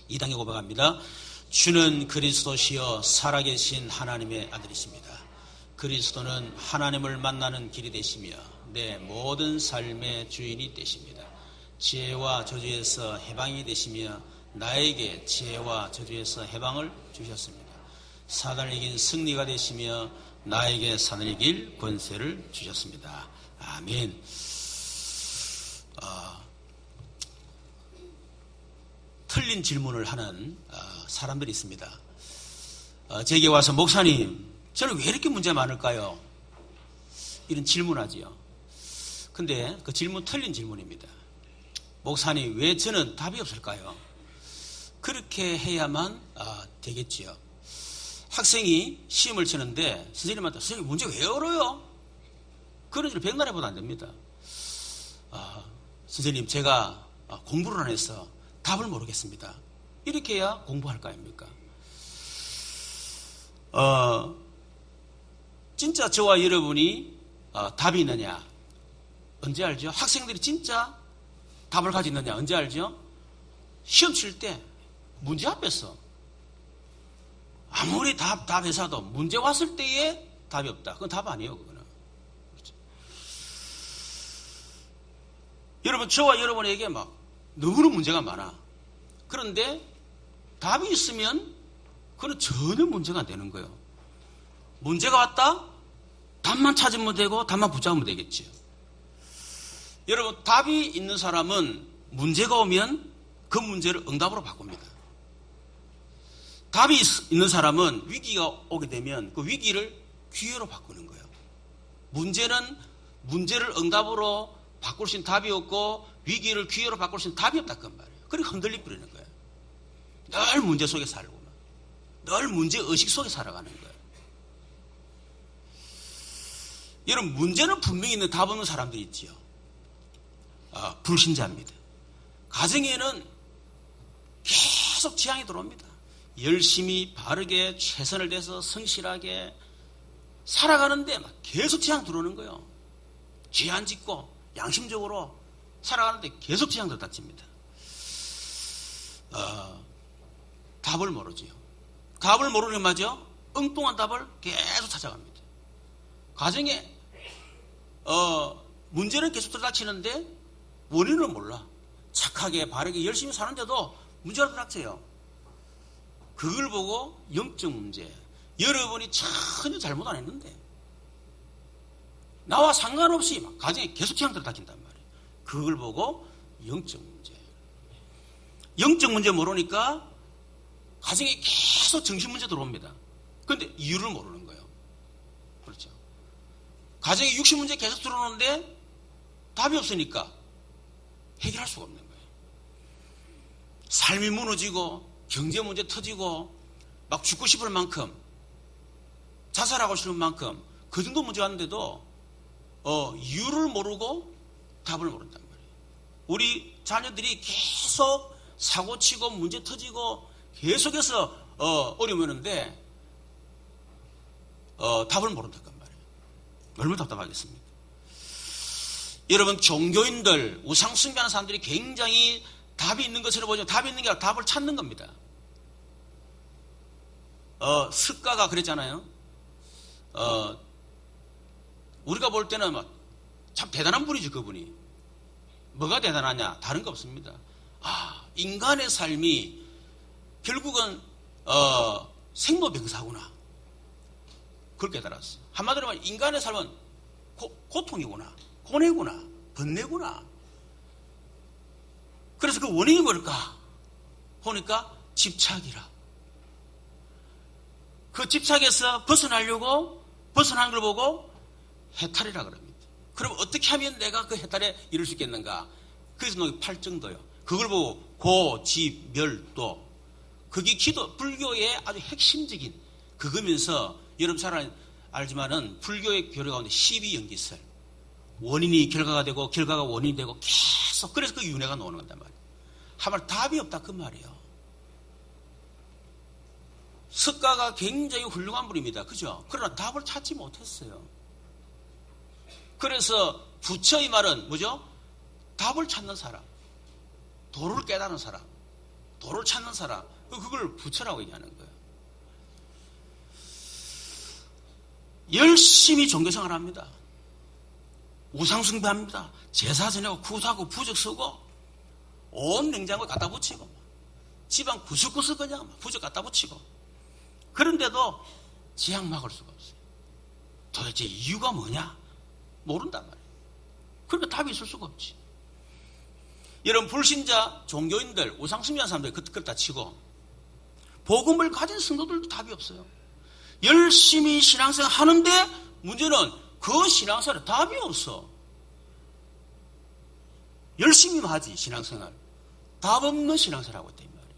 2단계 고백합니다. 주는 그리스도시여 살아계신 하나님의 아들이십니다. 그리스도는 하나님을 만나는 길이 되시며 내 모든 삶의 주인이 되십니다. 지혜와 저주에서 해방이 되시며 나에게 지혜와 저주에서 해방을 주셨습니다. 사단을 이긴 승리가 되시며 나에게 사단을 이길 권세를 주셨습니다. 아멘. 틀린 질문을 하는 사람들이 있습니다. 제게 와서 목사님, 저는 왜 이렇게 문제가 많을까요? 이런 질문하지요. 근데 그 질문 틀린 질문입니다. 목사님, 왜 저는 답이 없을까요? 그렇게 해야만 되겠지요. 학생이 시험을 치는데 선생님한테 선생님 문제 왜 어려요? 그런 일을 백날 해봐도 안 됩니다. 선생님 제가 공부를 안 해서 답을 모르겠습니다. 이렇게 해야 공부할 거 아닙니까? 진짜 저와 여러분이 답이 있느냐 언제 알죠? 학생들이 진짜 답을 가지고 있느냐 언제 알죠? 시험 칠 때 문제 앞에서 아무리 답해서도 문제 왔을 때에 답이 없다. 그건 답 아니에요. 그거는. 그렇죠. 여러분 저와 여러분에게 막 너무나 문제가 많아. 그런데 답이 있으면 그건 전혀 문제가 안 되는 거예요. 문제가 왔다? 답만 찾으면 되고 답만 붙잡으면 되겠지요. 여러분 답이 있는 사람은 문제가 오면 그 문제를 응답으로 바꿉니다. 답이 있는 사람은 위기가 오게 되면 그 위기를 기회로 바꾸는 거예요. 문제를 응답으로 바꿀 수 있는 답이 없고 위기를 기회로 바꿀 수 있는 답이 없다 그 말이에요. 그러니까 흔들리 뿌리는 거예요. 늘 문제 속에 살고 늘 문제 의식 속에 살아가는 거예요. 여러분 문제는 분명히 있는 답 없는 사람들이 있지요. 불신자입니다. 가정에는 계속 재앙이 들어옵니다. 열심히 바르게 최선을 다해서 성실하게 살아가는데 막 계속 재앙 들어오는 거예요. 죄 안 짓고 양심적으로 살아가는데 계속 재앙 들어닥칩니다. 답을 모르지요. 답을 모르는 말이죠. 엉뚱한 답을 계속 찾아갑니다. 가정에 문제는 계속 들어닥치는데 원인을 몰라. 착하게 바르게 열심히 사는데도 문제가 들어닥쳐요. 그걸 보고 영적 문제, 여러분이 전혀 잘못 안 했는데 나와 상관없이 가정에 계속 재앙 들어닥친단 말이에요. 그걸 보고 영적 문제. 영적 문제 모르니까 가정에 계속 정신 문제 들어옵니다. 그런데 이유를 모르는 거예요. 그렇죠. 가정에 육신 문제 계속 들어오는데 답이 없으니까 해결할 수가 없는 거예요. 삶이 무너지고 경제 문제 터지고 막 죽고 싶을 만큼 자살하고 싶을 만큼 그 정도 문제 왔는데도 이유를 모르고 답을 모른단 말이에요. 우리 자녀들이 계속 사고치고 문제 터지고 계속해서 어려움이 오는데 답을 모른단 말이에요. 얼마나 답답하겠습니까? 여러분 종교인들 우상 숭배하는 사람들이 굉장히 답이 있는 것으로 보지만 답이 있는 게 아니라 답을 찾는 겁니다. 습가가 그랬잖아요. 우리가 볼 때는 참 대단한 분이죠, 그분이. 뭐가 대단하냐? 다른 거 없습니다. 인간의 삶이 결국은 생로병사구나. 그걸 깨달았어. 한마디로 말하면 인간의 삶은 고통이구나, 고뇌구나, 번뇌구나. 그래서 그 원인이 뭘까? 보니까 집착이라. 그 집착에서 벗어나려고 벗어나는 걸 보고 해탈이라 그럽니다. 그럼 어떻게 하면 내가 그 해탈에 이룰 수 있겠는가? 그래서 놓은 팔정도요. 그걸 보고 고, 지, 멸, 도. 그게 기도, 불교의 아주 핵심적인 그거면서 여러분 잘 알지만은 불교의 교리 가운데 12연기설. 원인이 결과가 되고 결과가 원인이 되고 계속 그래서 그 윤회가 나오는 건단 말이에요. 한말 답이 없다 그 말이에요. 석가가 굉장히 훌륭한 분입니다. 그죠? 그러나 답을 찾지 못했어요. 그래서 부처의 말은 뭐죠? 답을 찾는 사람, 도를 깨달은 사람. 도를 찾는 사람, 그걸 부처라고 얘기하는 거예요. 열심히 종교생활 합니다. 우상숭배합니다. 제사 지내고 구사하고 부적 쓰고 온 냉장고에 갖다 붙이고 집안 구석구석 그냥 부적 갖다 붙이고 그런데도 지향 막을 수가 없어요. 도대체 이유가 뭐냐? 모른단 말이에요. 그러니까 답이 있을 수가 없지. 이런 불신자 종교인들 우상숭배하는 사람들이 그렇다 치고 복음을 가진 성도들도 답이 없어요. 열심히 신앙생활 하는데 문제는 그 신앙생활에 답이 없어. 열심히만 하지 신앙생활. 답 없는 신앙생활을 하고 있단 말이에요.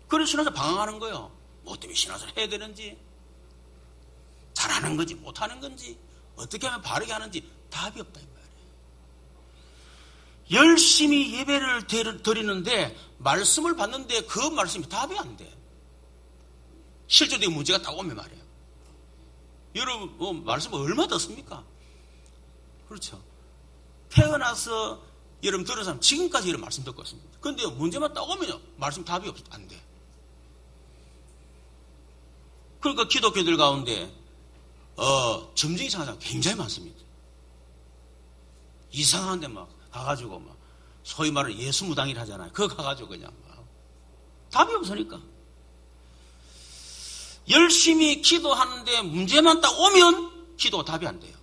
그래서 신앙생활 방황하는 거예요. 뭐 때문에 신앙생활 해야 되는지, 잘하는 건지 못하는 건지, 어떻게 하면 바르게 하는지 답이 없다 이 말이에요. 열심히 예배를 드리는데 말씀을 받는데 그 말씀이 답이 안 돼. 실제적인 문제가 딱 오면 말이에요. 여러분 뭐 말씀을 얼마나 듣습니까? 그렇죠. 태어나서 여러분 들은 사람 지금까지 이런 말씀 듣고 있습니다. 그런데 문제만 딱 오면요 말씀 답이 안 돼. 그러니까 기독교들 가운데 점쟁이 이상한 사람 굉장히 많습니다. 이상한 데 막 가가지고 막 소위 말하는 예수무당이라 하잖아요. 그거 가가지고 그냥 막 답이 없으니까. 열심히 기도하는데 문제만 딱 오면 기도가 답이 안 돼요.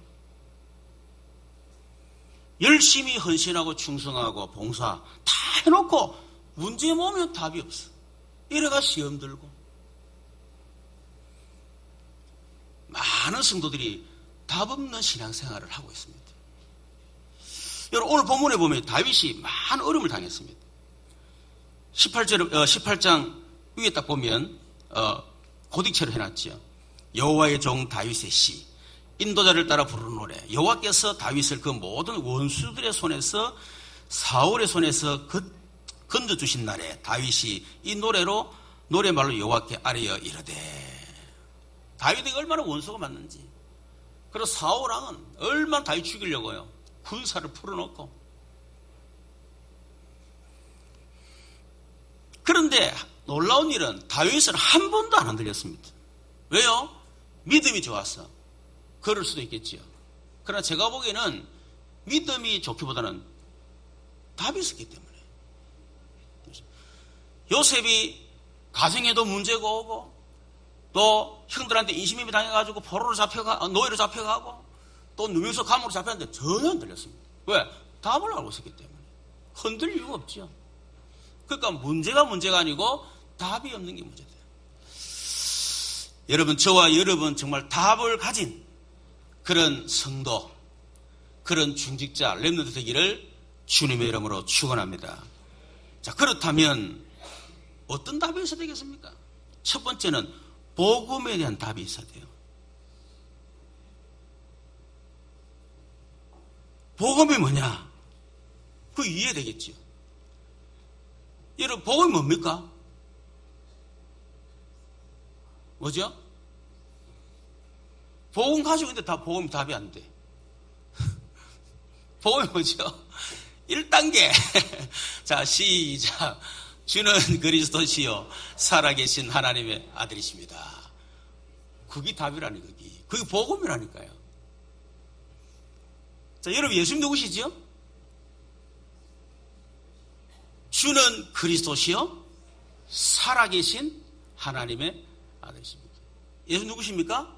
열심히 헌신하고 충성하고 봉사 다 해놓고 문제 오면 답이 없어. 이래가 시험 들고 많은 성도들이 답 없는 신앙생활을 하고 있습니다. 여러분 오늘 본문에 보면 다윗이 많은 어려움을 당했습니다. 18장 위에 딱 보면 고딕체로 해놨지요. 여호와의 종 다윗의 시, 인도자를 따라 부르는 노래. 여호와께서 다윗을 그 모든 원수들의 손에서 사울의 손에서 건져주신 날에 다윗이 이 노래말로 여호와께 아뢰어 이르되. 다윗에게 얼마나 원수가 많는지. 그리고 사울왕은 얼마나 다윗 죽이려고요. 군사를 풀어놓고. 그런데 놀라운 일은 다윗은 한 번도 안 흔들렸습니다. 왜요? 믿음이 좋았어. 그럴 수도 있겠지요. 그러나 제가 보기에는 믿음이 좋기보다는 답이 있었기 때문에. 요셉이 가정에도 문제가 오고 또 형들한테 인신미매 당해가지고 노예로 잡혀가고 또 누명석 감옥으로 잡혔는데 전혀 안 들렸습니다. 왜? 답을 알고 있었기 때문에. 흔들 이유가 없죠. 그러니까 문제가 아니고 답이 없는 게 문제돼요. 여러분, 저와 여러분 정말 답을 가진 그런 성도, 그런 중직자, 렘넌트 되기를 주님의 이름으로 축원합니다. 자, 그렇다면 어떤 답이 있어야 되겠습니까? 첫 번째는 복음에 대한 답이 있어야 돼요. 복음이 뭐냐? 그 이해되겠죠. 여러분, 복음이 뭡니까? 뭐죠? 복음 가지고 있는데 복음이 답이 안 돼. 복음이 뭐죠? 1단계. 자, 시작. 주는 그리스도시요 살아계신 하나님의 아들이십니다. 그게 답이라니, 그게 복음이라니까요. 자, 여러분 예수님 누구시죠? 주는 그리스도시요 살아계신 하나님의 아들이십니다. 예수 누구십니까?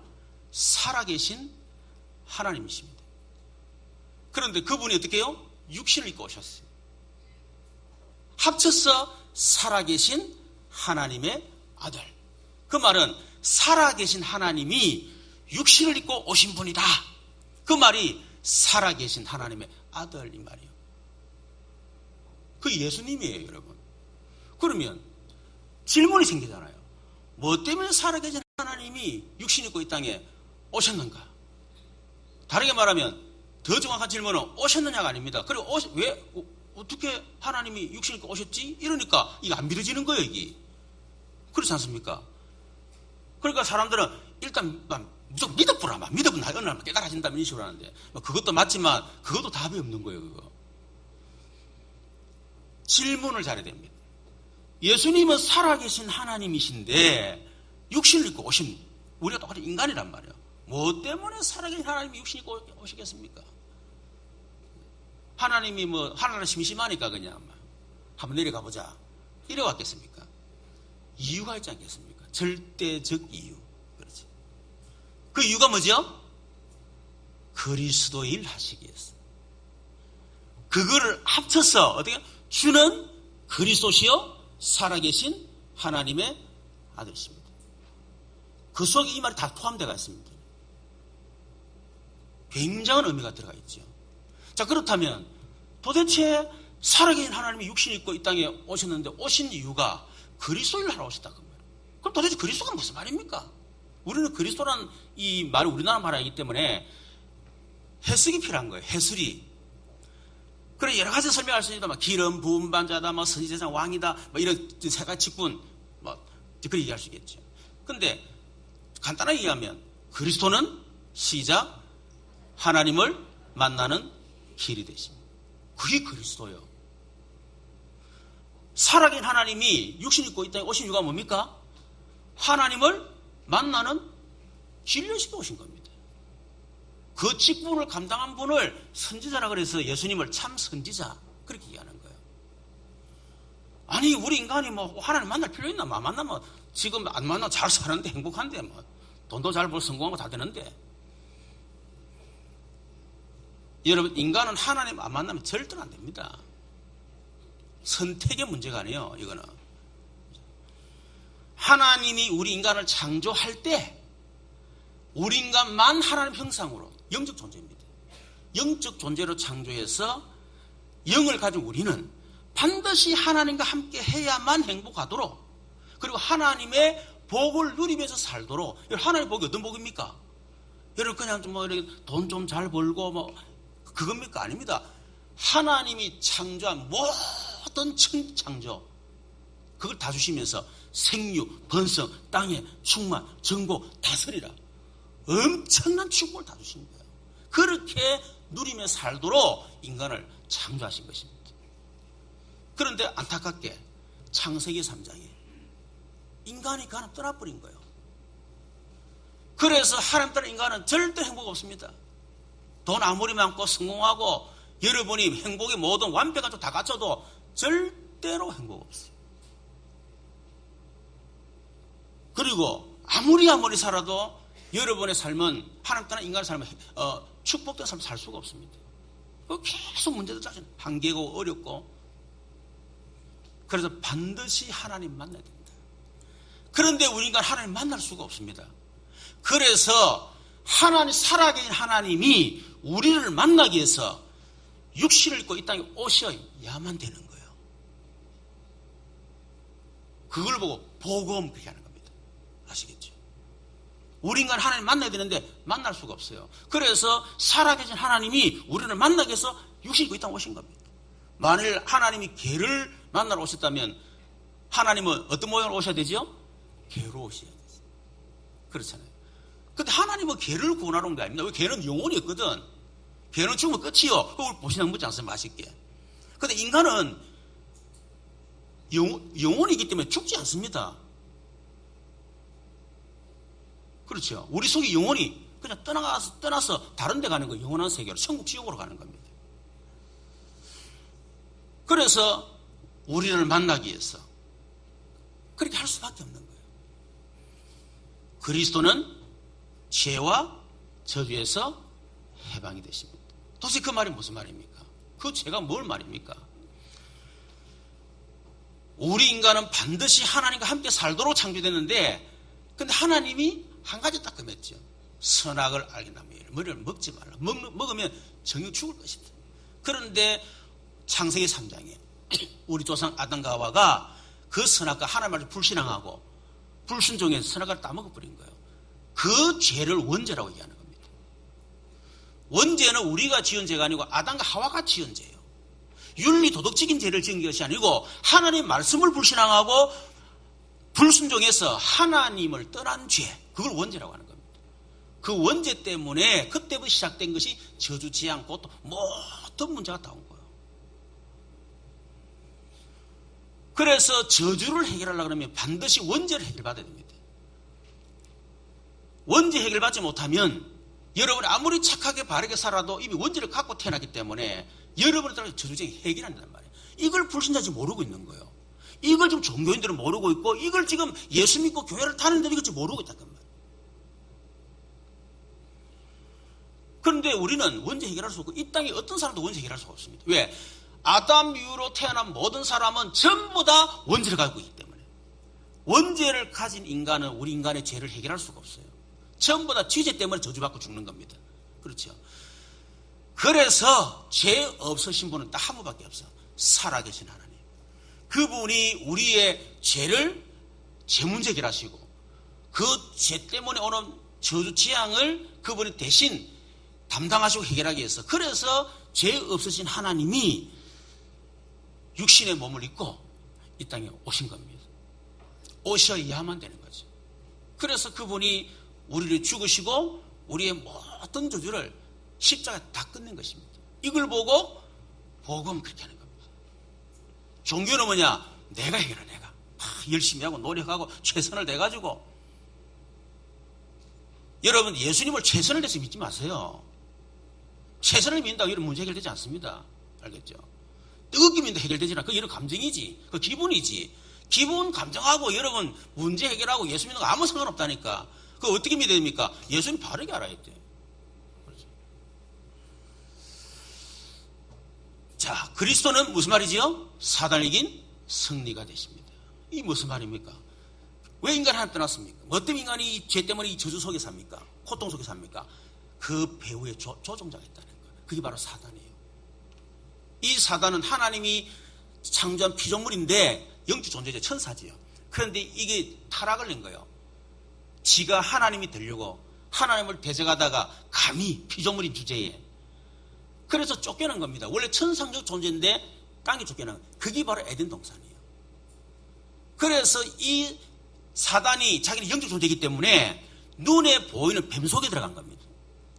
살아계신 하나님이십니다. 그런데 그분이 어떻게 해요? 육신을 입고 오셨어요. 합쳐서 살아계신 하나님의 아들. 그 말은 살아계신 하나님이 육신을 입고 오신 분이다. 그 말이 살아계신 하나님의 아들 이 말이에요. 그 예수님이에요, 여러분. 그러면 질문이 생기잖아요. 뭐 때문에 살아계신 하나님이 육신 입고 이 땅에 오셨는가? 다르게 말하면 더 정확한 질문은 오셨느냐가 아닙니다. 그리고 왜 어떻게 하나님이 육신 입고 오셨지? 이러니까 이거 안 믿어지는 거예요, 이게. 그렇지 않습니까? 그러니까 사람들은 일단 무조건 믿어보라. 믿어보면 어느 날 깨달아진다 이런 식으로 하는데 그것도 맞지만 그것도 답이 없는 거예요, 그거. 질문을 잘해야 됩니다. 예수님은 살아계신 하나님이신데 육신을 입고 오신 우리가 똑같은 인간이란 말이에요. 뭐 때문에 살아계신 하나님이 육신 입고 오시겠습니까? 하나님이 뭐 하나님 심심하니까 그냥 한번 내려가 보자 이래 왔겠습니까? 이유가 있지 않겠습니까? 절대적 이유. 그렇지. 그 이유가 뭐죠? 그리스도일 하시기 위해서. 그거를 합쳐서 어떻게 주는 그리스도시요 살아계신 하나님의 아들이십니다. 그 속에 이 말이 다 포함되어 있습니다. 굉장한 의미가 들어가 있죠. 자, 그렇다면 도대체 살아계신 하나님이 육신 입고 이 땅에 오셨는데 오신 이유가 그리스도를 하러 오셨다 그 말이에요. 그럼 도대체 그리스도가 무슨 말입니까? 우리는 그리스도란 이 말을 우리나라 말이기 때문에 해석이 필요한 거예요. 해설이. 그래 여러 가지 설명할 수 있다. 기름 부은 반자다, 선지자장 왕이다, 이런 세 가지 직분, 그렇게 얘기할 수 있겠죠. 근데 간단하게 얘기하면 그리스도는 시작 하나님을 만나는 길이 되십니다. 그게 그리스도예요. 살아계신 하나님이 육신 입고 이 땅에 오신 이유가 뭡니까? 하나님을 만나는 진료시켜 오신 겁니다. 그 직분을 감당한 분을 선지자라 그래서 예수님을 참 선지자 그렇게 얘기하는 거예요. 아니 우리 인간이 뭐 하나님 만날 필요 있나? 만나면 지금 안 만나 잘 사는데 행복한데 돈도 잘 벌 성공하고 다 되는데. 여러분 인간은 하나님 안 만나면 절대로 안 됩니다. 선택의 문제가 아니에요. 이거는 하나님이 우리 인간을 창조할 때 우리 인간만 하나님 형상으로 영적 존재입니다. 영적 존재로 창조해서 영을 가진 우리는 반드시 하나님과 함께 해야만 행복하도록 그리고 하나님의 복을 누리면서 살도록. 하나님의 복이 어떤 복입니까? 여러분 그냥 돈 좀 잘 벌고 그겁니까? 아닙니다. 하나님이 창조한 모든 창조 그걸 다 주시면서 생육, 번성, 땅의 충만, 정복, 다스리라 엄청난 축복을 다 주신 거예요. 그렇게 누리며 살도록 인간을 창조하신 것입니다. 그런데 안타깝게 창세기 3장에 인간이 그 하나님 떠나버린 거예요. 그래서 하나님 떠난 인간은 절대 행복 없습니다. 돈 아무리 많고 성공하고 여러분이 행복의 모든 완벽한 쪽 다 갖춰도 절대로 행복 없어요. 그리고 아무리 살아도 여러분의 삶은 하나님 떠난 인간의 삶은 축복된 삶을 살 수가 없습니다. 계속 문제도 짜증 한계고 어렵고. 그래서 반드시 하나님 만나야 됩니다. 그런데 우리 인간 하나님 만날 수가 없습니다. 그래서 하나님 살아계신 하나님이 우리를 만나기 위해서 육신을 입고 이 땅에 오셔야만 되는 거예요. 그걸 보고 복음 그렇게 하는 겁니다. 아시겠죠? 우리 인간 하나님 만나야 되는데 만날 수가 없어요. 그래서 살아계신 하나님이 우리를 만나기 위해서 육신 입고 이 땅에 오신 겁니다. 만일 하나님이 개를 만나러 오셨다면 하나님은 어떤 모양으로 오셔야 되죠? 개로 오셔야 되죠. 그렇잖아요. 근데 하나님은 개를 구원하러 온 게 아닙니다. 왜 개는 영혼이 없거든. 개는 죽으면 끝이요. 그걸 보시나 묻지 않습니까? 맛있게. 근데 인간은 영혼이기 때문에 죽지 않습니다. 그렇죠. 우리 속에 영혼이 그냥 떠나서 다른 데 가는 거예요. 영원한 세계로. 천국 지옥으로 가는 겁니다. 그래서 우리를 만나기 위해서 그렇게 할 수밖에 없는 거예요. 그리스도는 죄와 저주에서 해방이 되십니다. 도대체 그 말이 무슨 말입니까? 그 죄가 뭘 말입니까? 우리 인간은 반드시 하나님과 함께 살도록 창조됐는데 근데 하나님이 한 가지 딱 금했죠. 선악을 알겠다면 머리를 먹지 말라. 먹으면 정녕 죽을 것이다. 그런데 창세기 3장에 우리 조상 아담과 하와가 그 선악과 하나님을 불신앙하고 불순종해서 선악을 따먹어버린 거예요. 그 죄를 원죄라고 얘기하는 겁니다. 원죄는 우리가 지은 죄가 아니고 아담과 하와가 지은 죄예요. 윤리 도덕적인 죄를 지은 것이 아니고 하나님의 말씀을 불신앙하고 불순종해서 하나님을 떠난 죄, 그걸 원죄라고 하는 겁니다. 그 원죄 때문에 그때부터 시작된 것이 저주, 재앙, 고통 모든 문제가 다 온 거예요. 그래서 저주를 해결하려고 하면 반드시 원죄를 해결받아야 됩니다. 원죄 해결받지 못하면 여러분이 아무리 착하게 바르게 살아도 이미 원죄를 갖고 태어났기 때문에 여러분에 따라 저주쟁이 해결 안 된단 말이에요. 이걸 불신자지 모르고 있는 거예요. 이걸 지금 종교인들은 모르고 있고 이걸 지금 예수 믿고 교회를 다니는데 이걸 지금 모르고 있다는 말이에요. 그런데 우리는 원죄 해결할 수 없고 이 땅에 어떤 사람도 원죄 해결할 수가 없습니다. 왜? 아담 이후로 태어난 모든 사람은 전부 다 원죄를 가지고 있기 때문에 원죄를 가진 인간은 우리 인간의 죄를 해결할 수가 없어요. 전부 다 죄 때문에 저주받고 죽는 겁니다. 그렇죠? 그래서 죄 없으신 분은 딱 한 분밖에 없어. 살아계신 하나님. 그분이 우리의 죄를 죄문제 해결하시고 그 죄 때문에 오는 저주 재앙을 그분이 대신 담당하시고 해결하기 위해서 그래서 죄 없으신 하나님이 육신의 몸을 입고 이 땅에 오신 겁니다. 오셔야만 되는 거죠. 그래서 그분이 우리를 죽으시고 우리의 모든 저주를 십자가에 다 끝낸 것입니다. 이걸 보고 복음 그렇게 하는 겁니다. 종교는 뭐냐? 내가 해결해 내가. 열심히 하고 노력하고 최선을 다해가지고. 여러분 예수님을 최선을 다해서 믿지 마세요. 최선을 믿는다고 이런 문제 해결되지 않습니다. 알겠죠? 뜨겁게 믿는다 해결되지 않아. 그거 이런 감정이지. 그 기분이지. 기분 감정하고 여러분 문제 해결하고 예수 믿는 거 아무 상관없다니까. 그거 어떻게 믿어야 됩니까? 예수님 바르게 알아야 돼. 그렇죠? 자, 그리스도는 무슨 말이지요? 사단을 이긴 승리가 되십니다. 이 무슨 말입니까? 왜 인간을 하나님 떠났습니까? 뭐 때문에 인간이 이 죄 때문에 이 저주 속에 삽니까? 고통 속에 삽니까? 그 배후에 조종자가 있다는 거예요. 그게 바로 사단이에요. 이 사단은 하나님이 창조한 피조물인데 영적 존재죠. 천사지요. 그런데 이게 타락을 낸 거예요. 지가 하나님이 되려고 하나님을 대적하다가 감히 피조물인 주제에 그래서 쫓겨난 겁니다. 원래 천상적 존재인데 땅에 쫓겨난 거예요. 그게 바로 에덴 동산이에요. 그래서 이 사단이 자기는 영적 존재이기 때문에 눈에 보이는 뱀 속에 들어간 겁니다.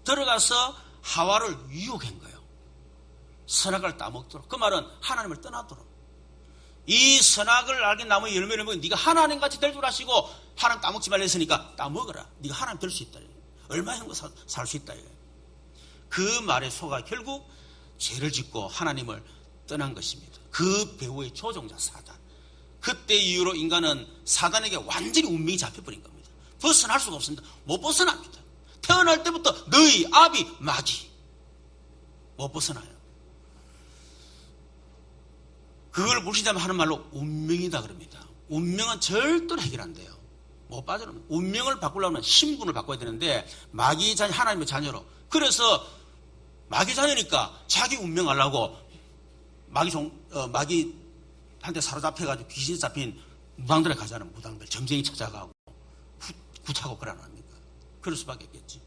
들어가서 하와를 유혹한 거예요. 선악을 따먹도록. 그 말은 하나님을 떠나도록. 이 선악을 알긴 나무의 열매를 먹으면 네가 하나님같이 될 줄 아시고 하나님 따먹지 말라 했으니까 따먹어라. 네가 하나님 될 수 있다. 얼마나 행복 살 수 있다. 그 말에 속아 결국 죄를 짓고 하나님을 떠난 것입니다. 그 배후의 조종자 사단. 그때 이후로 인간은 사단에게 완전히 운명이 잡혀버린 겁니다. 벗어날 수가 없습니다. 못 벗어납니다. 태어날 때부터 너희 아비 마귀 못 벗어나요. 그걸 무시자면 하는 말로 운명이다 그럽니다. 운명은 절대로 해결 안 돼요. 못 빠져나옵니다. 운명을 바꾸려면 신분을 바꿔야 되는데 마귀 자녀 하나님의 자녀로 그래서 마귀 자녀니까 자기 운명 하려고 마귀한테 사로잡혀가지고 귀신에 잡힌 무당들에 가자는 무당들 점쟁이 찾아가고 구타고 그러는 겁니까? 그럴 수밖에 없겠지.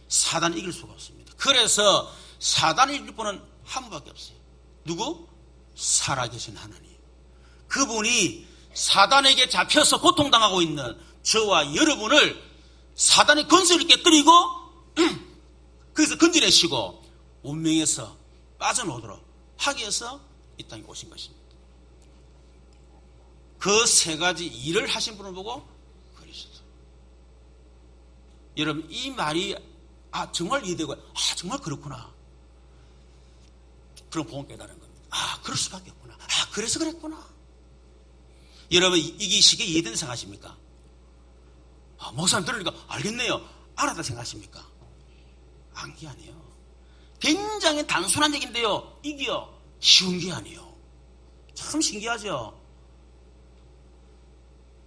사단을 이길 수가 없습니다. 그래서 사단을 이길 분은 한 분밖에 없어요. 누구? 살아계신 하나님. 그분이 사단에게 잡혀서 고통당하고 있는 저와 여러분을 사단의 권세를 깨뜨리고 그래서 건져내시고 운명에서 빠져나오도록 하기 위해서 이 땅에 오신 것입니다. 그 세 가지 일을 하신 분을 보고 그리스도. 여러분 이 말이 정말 이해되고 정말 그렇구나. 그럼 복음 깨달은 겁니다. 그럴 수밖에 없구나. 그래서 그랬구나. 여러분 이게 쉽게 이해된다 생각하십니까? 목사님 들으니까 알겠네요. 알았다 생각하십니까? 게 아니에요. 굉장히 단순한 얘기인데요. 이게요 쉬운 게 아니에요. 참 신기하죠.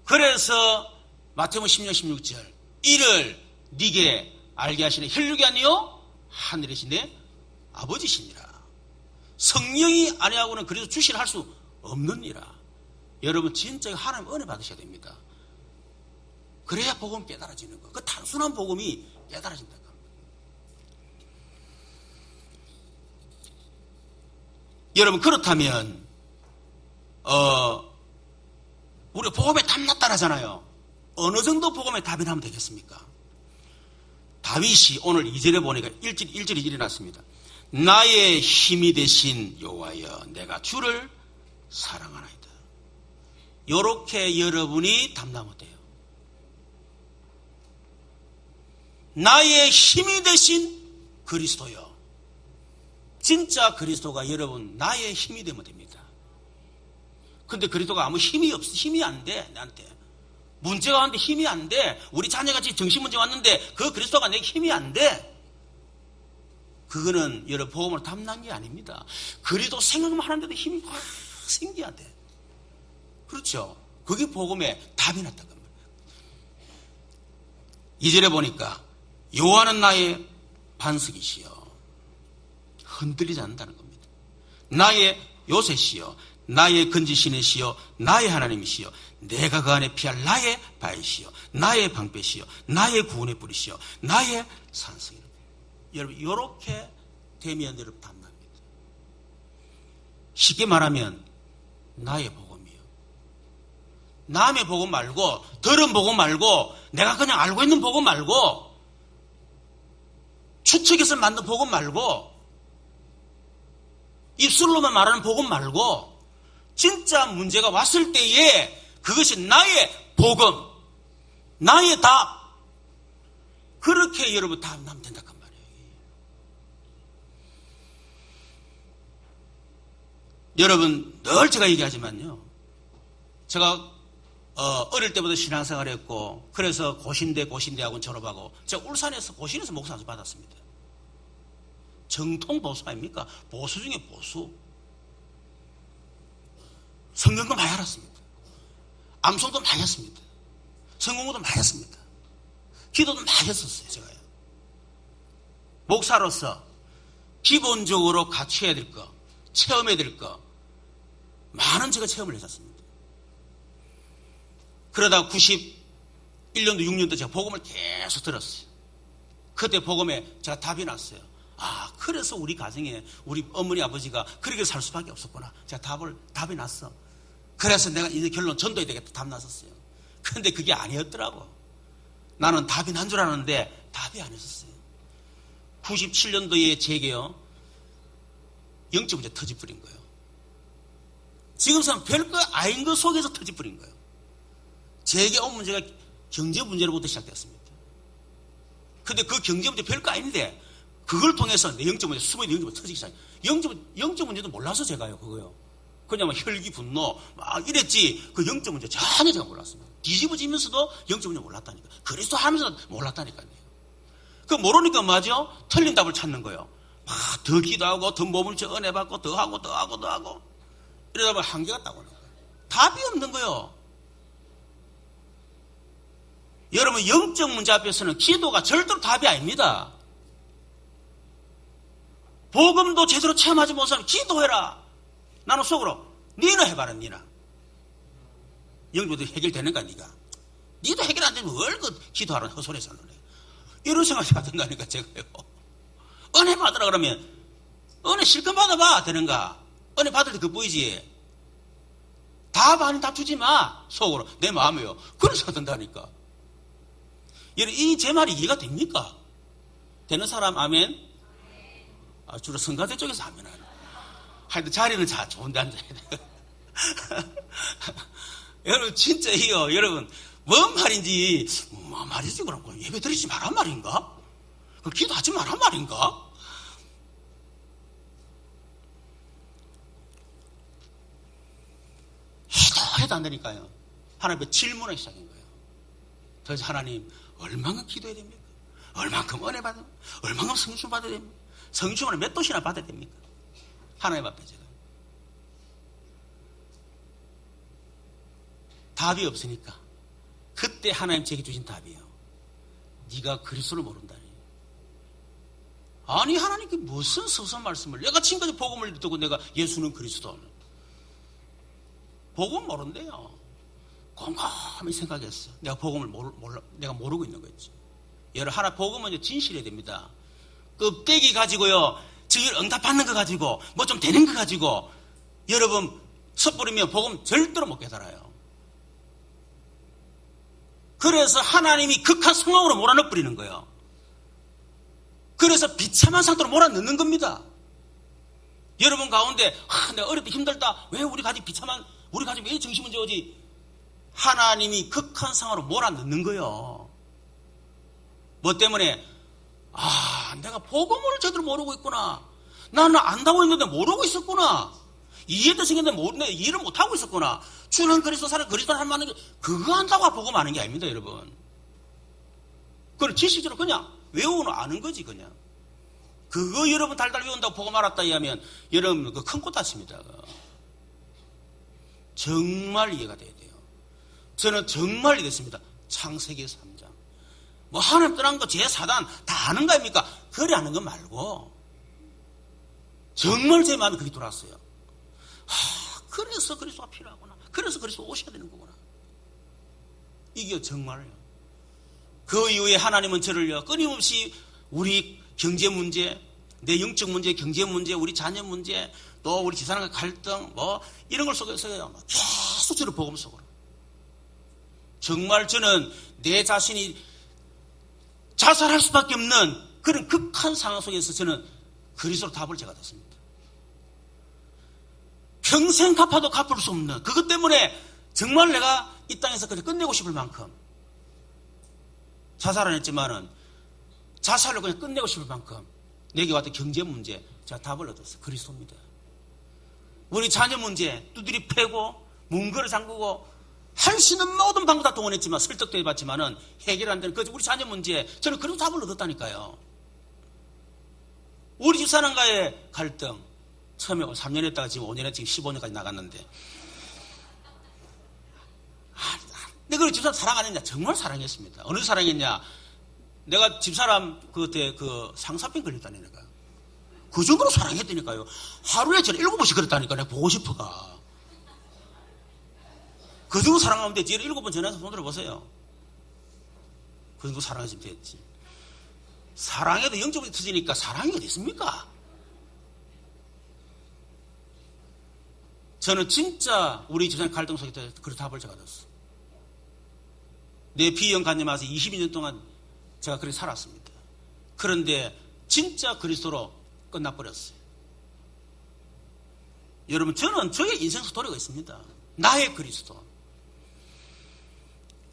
그래서 마태복음 10장 16절 이를 네게 알게 하시는 혈육이 아니요 하늘이신 내 아버지시니라. 성령이 아니하고는 그래서 주시라 할 수 없느니라. 여러분 진짜 하나님 은혜 받으셔야 됩니다. 그래야 복음 깨달아지는 거. 그 단순한 복음이 깨달아진다. 여러분 그렇다면 우리 복음에 답났다 하잖아요. 어느 정도 복음에 답이 나면 되겠습니까? 다윗이 오늘 2절에 보니까 1절이 일어났습니다. 나의 힘이 되신 여호와여 내가 주를 사랑하나이다. 요렇게 여러분이 담나무 돼요. 나의 힘이 되신 그리스도요. 진짜 그리스도가 여러분 나의 힘이 되면 됩니다. 근데 그리스도가 아무 힘이 안 돼, 나한테. 문제가 왔는데 힘이 안 돼. 우리 자녀같이 정신 문제 왔는데 그 그리스도가 내게 힘이 안 돼. 그거는 여러분 복음을 담는 게 아닙니다. 그리스도 생각만 하는데도 힘이 확 생겨야 돼. 그렇죠? 그게 복음의 답이 났다. 2절에 보니까 여호와는 나의 반석이시여 흔들리지 않는다는 겁니다. 나의 요새시여 나의 건지시내시여 나의 하나님이시여 내가 그 안에 피할 나의 바위시여 나의 방패시여 나의 구원의 뿌리시여 나의 산성이라. 여러분 이렇게 되면 여러분 답납니다. 쉽게 말하면 나의 복음이요. 남의 복음 말고 들은 복음 말고 내가 그냥 알고 있는 복음 말고 추측해서 만든 복음 말고 입술로만 말하는 복음 말고 진짜 문제가 왔을 때에 그것이 나의 복음, 나의 답. 그렇게 여러분 답나면 된다 그 말이에요. 여러분 늘 제가 얘기하지만요. 제가 어릴 때부터 신앙생활을 했고 그래서 고신대학원 졸업하고 제가 울산에서 고신에서 목사를 받았습니다. 정통 보수 아닙니까? 보수 중에 보수. 성경도 많이 알았습니다. 암송도 많이 했습니다. 성공도 많이 했습니다. 기도도 많이 했었어요. 제가요. 목사로서 기본적으로 갖춰야 될 거, 체험해야 될 거 많은 제가 체험을 했었습니다. 그러다가 91년도 6년도 제가 복음을 계속 들었어요. 그때 복음에 제가 답이 났어요. 아, 그래서 우리 가정에 우리 어머니 아버지가 그렇게 살 수밖에 없었구나. 제가 답이 났어. 그래서 내가 이제 결론 전도해야 되겠다. 답 났었어요. 그런데 그게 아니었더라고. 나는 답이 난 줄 알았는데 답이 아니었어요. 97년도에 제게요. 영적 문제 터집버린 거예요. 지금서는 별거 아닌 것 속에서 터집버린 거예요. 제게 온 문제가 경제 문제로부터 시작되었습니다. 근데 그 경제 문제 별거 아닌데 그걸 통해서 내 영적 문제, 숨어있는 영적 문제 터지기 시작해요. 영적 문제도 몰라서 제가요, 그거요. 그냥 막 혈기, 분노, 막 이랬지, 그 영적 문제 전혀 제가 몰랐습니다. 뒤집어지면서도 영적 문제 몰랐다니까. 그리스도 하면서 몰랐다니까요. 그 모르니까 뭐죠? 틀린 답을 찾는 거예요. 막 더 기도하고, 더 몸을 은혜 받고, 더 하고. 이러다 보면 한계가 딱 오는 거예요. 답이 없는 거예요. 여러분, 영적 문제 앞에서는 기도가 절대로 답이 아닙니다. 복음도 제대로 체험하지 못하면 기도해라. 나는 속으로 니는 해봐라. 니나 영적도 해결되는가 니가. 니도 해결 안 되면 뭘 그 기도하라는 헛소리 하는 거예요. 이런 생각이 받는다니까 제가요. 은혜 받으라 그러면 은혜 실컷 받아봐 되는가. 은혜 받을 때 그 보이지. 답 아닌 답 주지 마. 속으로 내 마음이요. 그래서 받는다니까. 여러분 이 제 말이 이해가 됩니까? 되는 사람 아멘? 주로 성가대 쪽에서 하면 하여튼 자리는 좋은데 앉아야 돼요. 여러분 진짜 이요. 여러분 뭔 말인지 뭐 말이지 그럼 예배 드리지 말란 말인가? 기도하지 말란 말인가? 해도 안 되니까요. 하나님께 질문을 시작한 거예요. 그래서 하나님 얼마나 기도해야 됩니까? 얼만큼 은혜 받아야 됩니까? 얼만큼 성취 받아야 됩니까? 성취를 몇 도시나 받아야 됩니까? 하나님 앞에 제가 답이 없으니까 그때 하나님 제게 주신 답이에요. 네가 그리스도를 모른다니. 아니 하나님께 무슨 서선 말씀을. 내가 지금까지 복음을 듣고 내가 예수는 그리스도 복음 모른대요. 곰곰이 생각했어. 내가 복음을 내가 모르고 있는 거였지. 여러분 하나 복음은 진실해야 됩니다. 껍데기 가지고요. 저기 응답받는 거 가지고 뭐 좀 되는 거 가지고 여러분 섣부르면 복음 절대로 못 깨달아요. 그래서 하나님이 극한 상황으로 몰아넣어 버리는 거예요. 그래서 비참한 상태로 몰아넣는 겁니다. 여러분 가운데 내가 어릴 때 힘들다. 왜 우리 가족 비참한 우리 가족 왜 정신문제 오지? 하나님이 극한 상황으로 몰아넣는 거예요. 뭐 때문에? 내가 복음을 제대로 모르고 있구나. 나는 안다고 했는데 모르고 있었구나. 이해도 생겼는데 이해를 못하고 있었구나. 주는 그리스도 살아 그리스도 할 만한 게 그거 한다고 복음 아는 게 아닙니다, 여러분. 그걸 지식적으로 그냥 외우는 아는 거지, 그냥. 그거 여러분 달달 외운다고 복음 알았다 하면 여러분 그 큰 꽃 다칩니다. 정말 이해가 돼야 돼요. 저는 정말 이랬습니다. 창세기 3장. 뭐 하나님 떠난 거 제4단 다 아는 거 아닙니까? 그래 아는 거 말고 정말 제 마음에 그게 돌았어요. 그래서 그리스도가 필요하구나. 그래서 그리스도 오셔야 되는 거구나. 이게 정말요. 그 이후에 하나님은 저를요 끊임없이 우리 경제 문제, 내 영적 문제, 경제 문제, 우리 자녀 문제, 또 우리 집사람과 갈등, 뭐 이런 걸 속에서요 계속 저를 복음 속으로. 정말 저는 내 자신이 자살할 수밖에 없는 그런 극한 상황 속에서 저는 그리스도로 답을 제가 듣습니다. 평생 갚아도 갚을 수 없는 그것 때문에 정말 내가 이 땅에서 그래 끝내고 싶을 만큼 자살 안 했지만은 자살을 그냥 끝내고 싶을 만큼 내게 왔던 경제 문제 제가 답을 얻었어요. 그리스도입니다. 우리 자녀 문제 두드리 패고 문거를 잠그고 할 수 있는 모든 방법 다 동원했지만 설득도 해봤지만은 해결 안 되는 그 우리 자녀 문제 저는 그런 답을 얻었다니까요. 우리 집사람과의 갈등 처음에 3년 했다가 지금 5년에 지금 15년까지 나갔는데 내가 집사람 사랑 안 했냐? 정말 사랑했습니다. 어느 사랑했냐? 내가 집사람 그때 그 상사병 걸렸다니 내가 그 정도로 사랑했다니까요. 하루에 저는 7번씩 그랬다니까 내가 보고 싶어가. 그 정도 사랑하면 돼. 뒤에 7번 전화해서 손 들어보세요. 그 정도 사랑했으면 됐지. 사랑해도 영적으로 터지니까 사랑이 어디 있습니까? 저는 진짜 우리 집사님 갈등 속에 그 답을 제가 얻었어. 내 비형 간념하서 22년 동안 제가 그렇게 살았습니다. 그런데 진짜 그리스도로 끝나버렸어요. 여러분 저는 저의 인생 스토리가 있습니다. 나의 그리스도.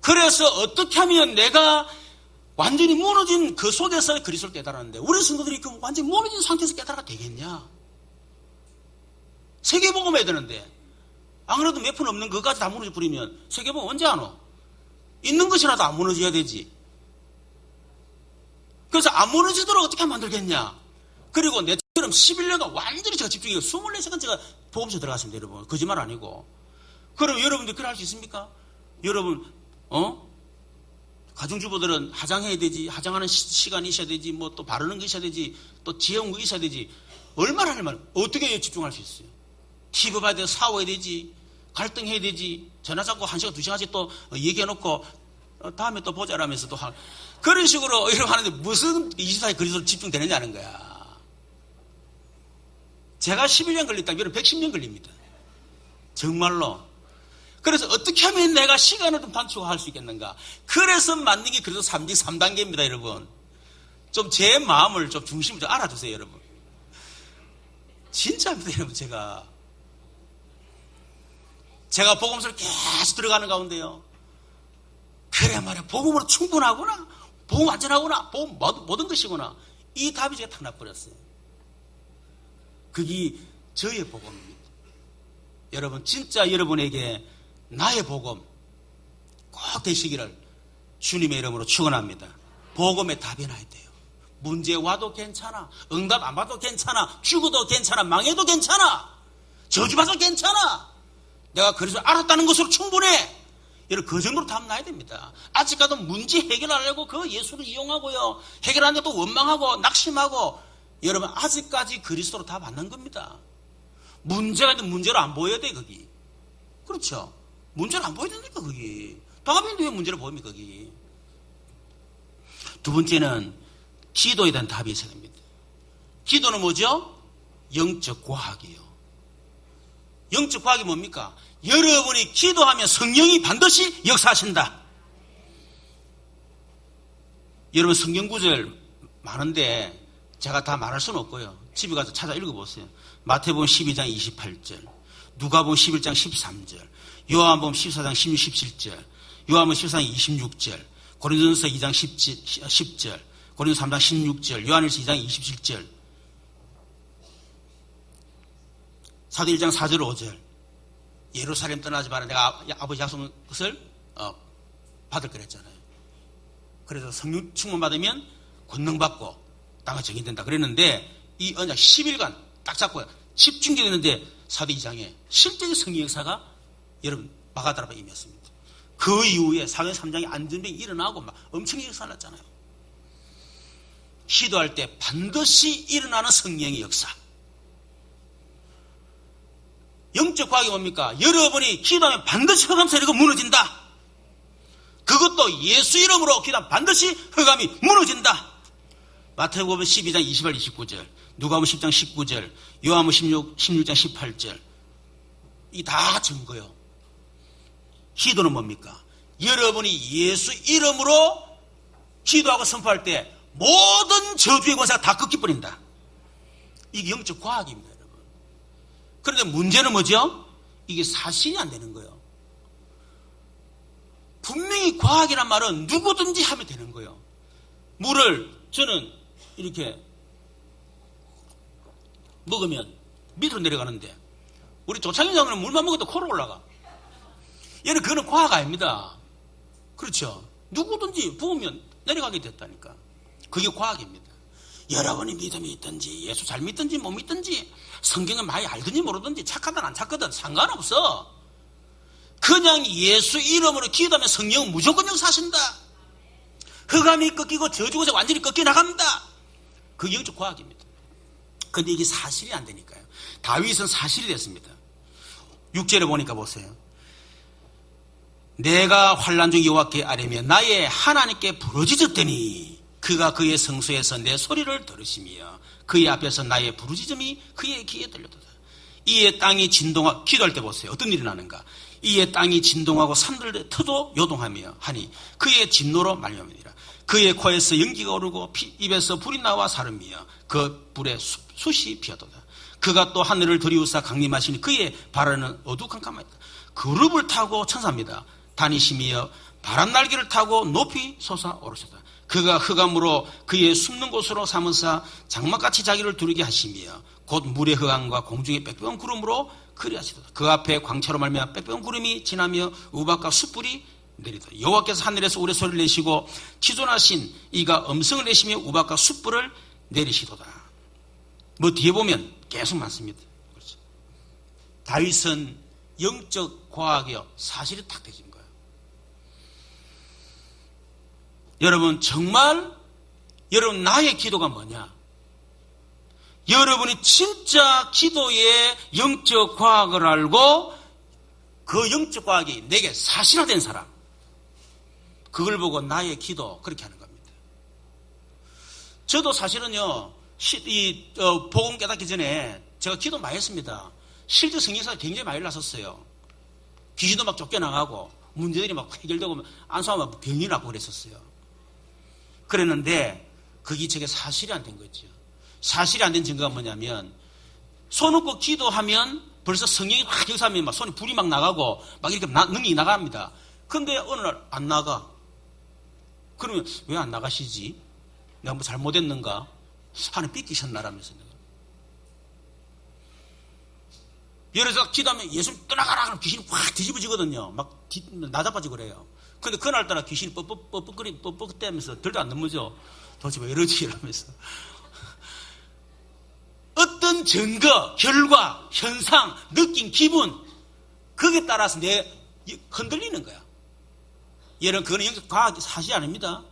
그래서 어떻게 하면 내가 완전히 무너진 그 속에서 그리스도를 깨달았는데 우리 성도들이 그 완전히 무너진 상태에서 깨달아가 되겠냐? 세계복음 해야 되는데 안 그래도 몇 푼 없는 그것까지 다 무너져 버리면 세계복음 언제 안 와? 있는 것이라도 안 무너져야 되지. 그래서 안 무너지도록 어떻게 하면 만들겠냐? 그리고 내처럼 11년간 완전히 제가 집중해서 24시간 제가 복음서 들어갔습니다, 여러분. 거짓말 아니고. 그럼 여러분들 그걸 할 수 있습니까? 여러분, 가정주부들은 화장해야 되지, 화장하는 시간이 있어야 되지, 뭐 또 바르는 게 있어야 되지, 또 지혜운 거 있어야 되지. 얼마나 하려면 어떻게 집중할 수 있어요? TV 봐야 돼, 사워야 되지, 갈등해야 되지, 전화 잡고 1시간, 2시간씩 또 얘기해놓고, 다음에 또 보자라면서 또 그런 식으로 이러고 하는데 무슨 24시 그리스도로 집중되느냐는 거야. 제가 11년 걸렸다면 여러분 110년 걸립니다. 정말로. 그래서 어떻게 하면 내가 시간을 좀 단축할 수 있겠는가. 그래서 만든 게 그래도 3단계입니다, 여러분. 좀 제 마음을 좀 중심을 좀 알아주세요, 여러분. 진짜입니다, 여러분. 제가 복음서를 계속 들어가는 가운데요. 그래 말이야, 복음으로 충분하구나, 복음 완전하구나, 복음 모든 것이구나. 이 답이 제가 탁 나버렸어요. 그게 저의 복음입니다. 여러분 진짜 여러분에게 나의 복음 꼭 되시기를 주님의 이름으로 축원합니다. 복음의 답이 나야 돼요. 문제 와도 괜찮아, 응답 안 받아도 괜찮아, 죽어도 괜찮아, 망해도 괜찮아, 저주받아도 괜찮아, 내가 그래서 알았다는 것으로 충분해. 여러분 그 정도로 답 나야 됩니다. 아직까지 문제 해결하려고 그 예수를 이용하고요, 해결하는데 또 원망하고 낙심하고, 여러분 아직까지 그리스도로 답 안 난 겁니다. 문제가 있는데 문제로 안 보여야 돼 거기. 그렇죠? 문제를 안 보여야 되니까 거기. 답인데 왜 문제를 보입니까 거기. 두 번째는 기도에 대한 답이 있어야 됩니다. 기도는 뭐죠? 영적 과학이요. 영적 과학이 뭡니까? 여러분이 기도하면 성령이 반드시 역사하신다. 여러분 성경 구절 많은데 제가 다 말할 수는 없고요. 집에 가서 찾아 읽어보세요. 마태복음 12장 28절, 누가복음 11장 13절, 요한복음 14장 16, 17절, 요한복음 14장 26절, 고린도전서 2장 10절, 고린도 3장 16절, 요한일서 2장 27절, 사도 1장 4절 5절. 예루살렘 떠나지 마라. 내가 아버지 약속한 것을 받을 거랬잖아요. 그래서 성령 충만 받으면 권능 받고 땅은 정의된다 그랬는데, 이 언약 10일간 딱 잡고 집중되었는데 사도 2장에 실제의 성령 역사가 여러분 마가다라가 임했습니다. 그 이후에 사도 3장에 안전병이 일어나고 막 엄청 역사 났잖아요. 기도할 때 반드시 일어나는 성령의 역사. 영적 과학이 뭡니까? 여러분이 기도하면 반드시 흑암 세력이 무너진다. 그것도 예수 이름으로 기도하면 반드시 흑암이 무너진다. 마태복음 12장 28, 29절, 누가복음 10장 19절, 요한복음 16장 18절. 이 다 증거요. 기도는 뭡니까? 여러분이 예수 이름으로 기도하고 선포할 때 모든 저주의 권세가 다 꺾여버린다. 이게 영적 과학입니다, 여러분. 그런데 문제는 뭐죠? 이게 사실이 안 되는 거예요. 분명히 과학이란 말은 누구든지 하면 되는 거예요. 물을 저는 이렇게 먹으면 밑으로 내려가는데, 우리 조창희 장로는 물만 먹어도 코로 올라가. 얘는 그거는 과학 아닙니다. 그렇죠? 누구든지 부으면 내려가게 됐다니까. 그게 과학입니다. 여러분이 믿음이 있든지 예수 잘 믿든지 못 믿든지 성경을 많이 알든지 모르든지 착하든 안 착하든 상관없어. 그냥 예수 이름으로 기도하면 성령은 무조건 역사하신다. 흑암이 꺾이고 저주가 완전히 꺾여 나갑니다. 그게 영적 과학입니다. 그런데 이게 사실이 안 되니까요. 다윗은 사실이 됐습니다. 6절에 보니까 보세요. 내가 환난 중 여호와께 아뢰며 나의 하나님께 부르짖었더니 그가 그의 성소에서 내 소리를 들으시며 그의 앞에서 나의 부르짖음이 그의 귀에 들려도다. 이에 땅이 진동하고, 기도할 때 보세요. 어떤 일이 나는가. 이에 땅이 진동하고 산들 터도 요동하며 하니 그의 진노로 말미암으니라. 그의 코에서 연기가 오르고 입에서 불이 나와 사르며 그 불에 숯이 피어도다. 그가 또 하늘을 들이우사 강림하시니 그의 발에는 어두컴컴하다. 그룹을 타고 천사입니다. 다니시며 바람 날개를 타고 높이 솟아오르셨다. 그가 흑암으로 그의 숨는 곳으로 삼으사 장막같이 자기를 두르게 하시며 곧 물의 흑암과 공중의 빽빽한 구름으로 그리하시도다. 그 앞에 광채로 말미암아 빽빽한 구름이 지나며 우박과 숯불이 내리도다. 여호와께서 하늘에서 우레소리를 내시고 지존하신 이가 음성을 내시며 우박과 숯불을 내리시도다. 뭐 뒤에 보면 계속 많습니다. 그렇죠. 다윗은 영적 과학이요 사실이 탁 되진 거예요. 여러분 정말 여러분 나의 기도가 뭐냐? 여러분이 진짜 기도의 영적 과학을 알고 그 영적 과학이 내게 사실화된 사람, 그걸 보고 나의 기도 그렇게 하는 겁니다. 저도 사실은요 복음 깨닫기 전에 제가 기도 많이 했습니다. 실제 성경사가 굉장히 많이 났었어요. 귀신도 막 쫓겨나가고 문제들이 막 해결되고 안수하면 병이 나고 그랬었어요. 그랬는데 그게 제게 사실이 안 된 거죠. 사실이 안 된 증거가 뭐냐면 손 얹고 기도하면 벌써 성령이 확 역사하면 막 손에 불이 막 나가고 막 이렇게 능력이 나갑니다. 근데 어느 날 안 나가. 그러면 왜 안 나가시지? 내가 뭐 잘못했는가? 하나님 삐끼셨나라면서. 예를 들어서 기도하면 예수님 떠나가라 하면 귀신이 확 뒤집어지거든요. 막 나자빠지고 그래요. 근데 그날따라 귀신이 뻑뻑거리면서 들도 안 넘어져. 도대체 왜 이러지? 이러면서. 어떤 증거, 결과, 현상, 느낌, 기분, 거기에 따라서 내 흔들리는 거야. 얘는 그거는 영적 과학 사실이 아닙니다.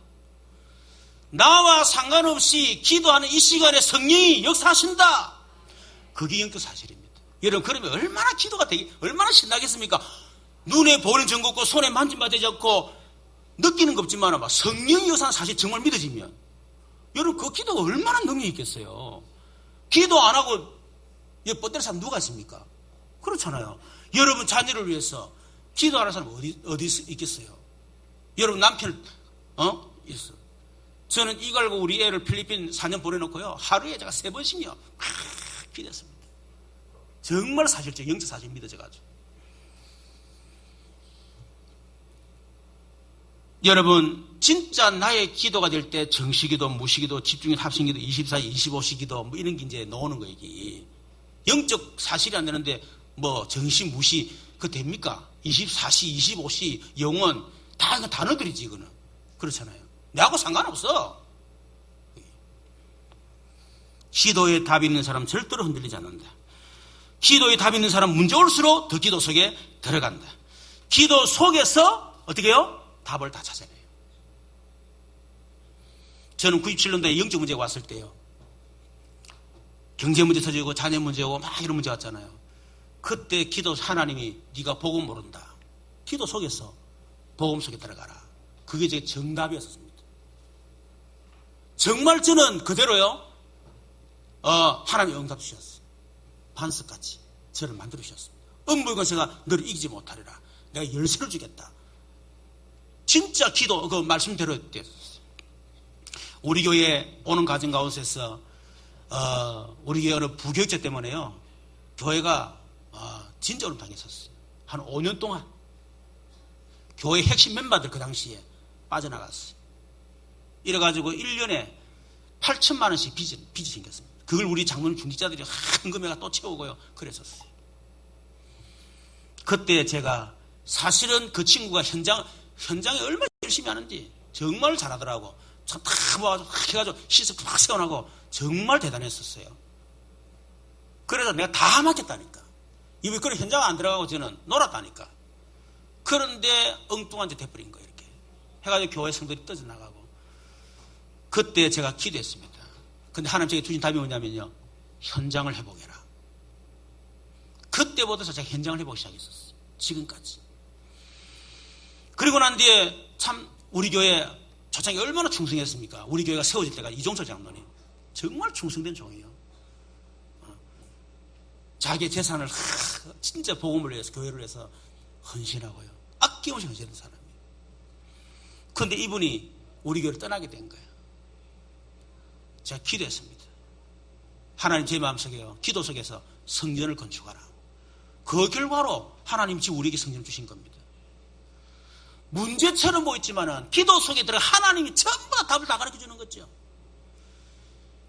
나와 상관없이 기도하는 이 시간에 성령이 역사하신다. 그게 영적 사실입니다. 여러분 그러면 얼마나 기도가 되게 얼마나 신나겠습니까? 눈에 보이는 증거 없고 손에 만짐받지 않고 느끼는 거 없지만 막 성령이 역사하는 사실 정말 믿어지면 여러분 그 기도가 얼마나 능력이 있겠어요. 기도 안 하고 뻗대는 사람 누가 있습니까? 그렇잖아요. 여러분 자녀를 위해서 기도하는 사람 어디 있겠어요? 여러분 남편 있어. 저는 이걸고 우리 애를 필리핀 4년 보내놓고요. 하루에 제가 3번씩요. 기도했습니다. 정말 사실적 영적 사실 믿어져가지고. 여러분 진짜 나의 기도가 될 때 정시기도, 무시기도, 집중기도, 합심기도, 24시, 25시기도 뭐 이런 게 이제 나오는 거예요. 이게. 영적 사실이 안 되는데 뭐 정시, 무시 그거 됩니까? 24시, 25시, 영원 다 이거 단어들이지 이거는. 그렇잖아요. 내하고 상관없어. 기도에 답 있는 사람 절대로 흔들리지 않는다. 기도에 답 있는 사람 문제 올수록 더 기도 속에 들어간다. 기도 속에서 어떻게 해요? 답을 다 찾아내요. 저는 97년도에 영적 문제가 왔을 때요. 경제 문제 터지고 자녀 문제고 막 이런 문제 왔잖아요. 그때 기도 하나님이 네가 복음 모른다. 기도 속에서 복음 속에 들어가라. 그게 제 정답이었습니다. 정말 저는 그대로요. 하나님이 응답 주셨어요. 반석같이 저를 만들어 주셨습니다. 음부의권세가 너를 이기지 못하리라. 내가 열쇠를 주겠다. 진짜 기도 그 말씀대로 됐어요. 우리 교회에 오는 가정 가운데서 우리 교회 어느 부교육제 때문에요. 교회가 진짜 어려움 당했었어요. 한 5년 동안 교회 핵심 멤버들 그 당시에 빠져나갔어요. 이래가지고 1년에 8천만 원씩 빚이 생겼습니다. 그걸 우리 장로님 중직자들이 한 금에가 또 채우고요. 그랬었어요. 그때 제가 사실은 그 친구가 현장에 얼마나 열심히 하는지 정말 잘하더라고. 참 다 모아가지고 해가지고 시스 막 세워나고 정말 대단했었어요. 그래서 내가 다 맡겼다니까. 이왜 그런 현장 안 들어가고 저는 놀았다니까. 그런데 엉뚱한 짓 해버린 거예요. 이렇게 해가지고 교회 성들이 떠져나가고. 그때 제가 기도했습니다. 근데 하나님 제게 주신 답이 뭐냐면요. 현장을 회복해라. 그때부터 제가 현장을 회복하기 시작했었어요. 지금까지. 그리고 난 뒤에 참 우리 교회 초창기 얼마나 충성했습니까? 우리 교회가 세워질 때가 이종철 장로님 정말 충성된 종이에요. 자기의 재산을 진짜 복음을 위해서 교회를 위해서 헌신하고요. 아낌없이 헌신하는 사람이에요. 그런데 이분이 우리 교회를 떠나게 된 거예요. 제가 기도했습니다. 하나님 제 마음속에요. 기도 속에서 성전을 건축하라. 그 결과로 하나님 지금 우리에게 성전을 주신 겁니다. 문제처럼 보였지만은 기도 속에 들어가 하나님이 전부 다 답을 다 가르쳐 주는 거죠.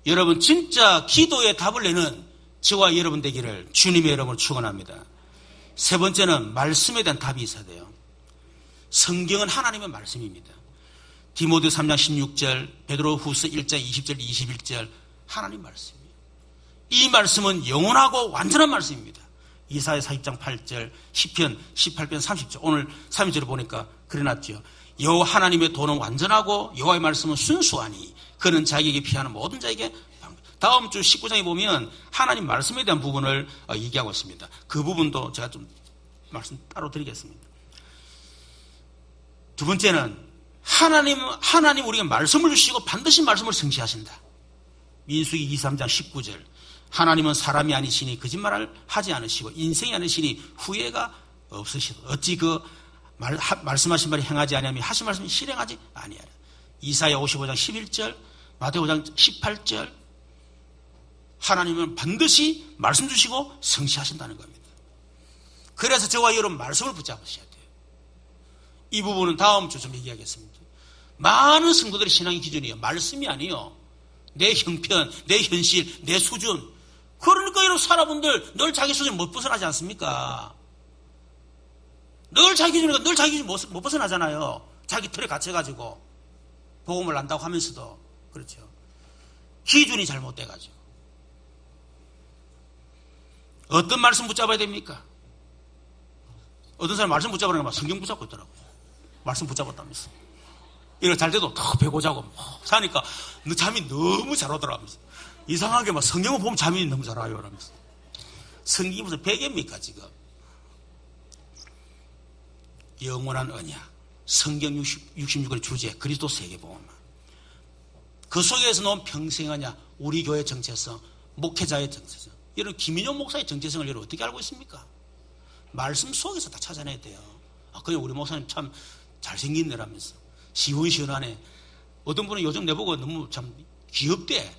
여러분 진짜 기도에 답을 내는 저와 여러분 되기를 주님의 이름으로 축원합니다. 세 번째는 말씀에 대한 답이 있어야 돼요. 성경은 하나님의 말씀입니다. 디모데 3장 16절, 베드로후서 1장 20절, 21절 하나님 말씀이에요. 이 말씀은 영원하고 완전한 말씀입니다. 이사야 40장 8절, 시편 18편 30절 오늘 3절을 보니까 그래놨죠. 여호와 하나님의 도는 완전하고 여호와의 말씀은 순수하니 그는 자기에게 피하는 모든 자에게 다음 주 19장에 보면 하나님 말씀에 대한 부분을 얘기하고 있습니다. 그 부분도 제가 좀 말씀 따로 드리겠습니다. 두 번째는 하나님 우리에게 말씀을 주시고 반드시 말씀을 성취하신다. 민수기 23장 19절 하나님은 사람이 아니시니 거짓말을 하지 않으시고 인생이 아니시니 후회가 없으시고 어찌 그 말씀하신 말을 행하지 아니하며 하신 말씀을 실행하지 아니하라. 이사야 55장 11절 마태오 5장 18절 하나님은 반드시 말씀 주시고 성취하신다는 겁니다. 그래서 저와 여러분 말씀을 붙잡으셔야 돼요. 이 부분은 다음 주 좀 얘기하겠습니다. 많은 성도들의 신앙의 기준이에요. 말씀이 아니에요. 내 형편, 내 현실, 내 수준. 그러니까 여러분 사람분들 늘 자기 수준 못 벗어나지 않습니까? 늘 자기 기준이니까 늘 자기 기준 못 벗어나잖아요. 자기 틀에 갇혀가지고 복음을 안다고 하면서도 그렇죠. 기준이 잘못돼가지고 어떤 말씀 붙잡아야 됩니까? 어떤 사람 말씀 붙잡으라는 막 성경 붙잡고 있더라고. 말씀 붙잡았다면서. 이거 잘 때도 더 배고 자고 자니까 잠이 너무 잘 오더라면서. 이상하게 막 성경을 보면 잠이 너무 잘 와요. 라면서. 성경이 무슨 베개입니까 지금? 영원한 언약. 성경 66권의 주제 그리스도 세계복음화. 그 속에서 놓은 평생 언약. 우리 교회 정체성, 목회자의 정체성. 여러분 김인용 목사의 정체성을 여러분 어떻게 알고 있습니까? 말씀 속에서 다 찾아내야 돼요. 그냥 우리 목사님 참 잘생긴 애라면서 시원시원하네. 어떤 분은 요즘 내보고 너무 참 귀엽대.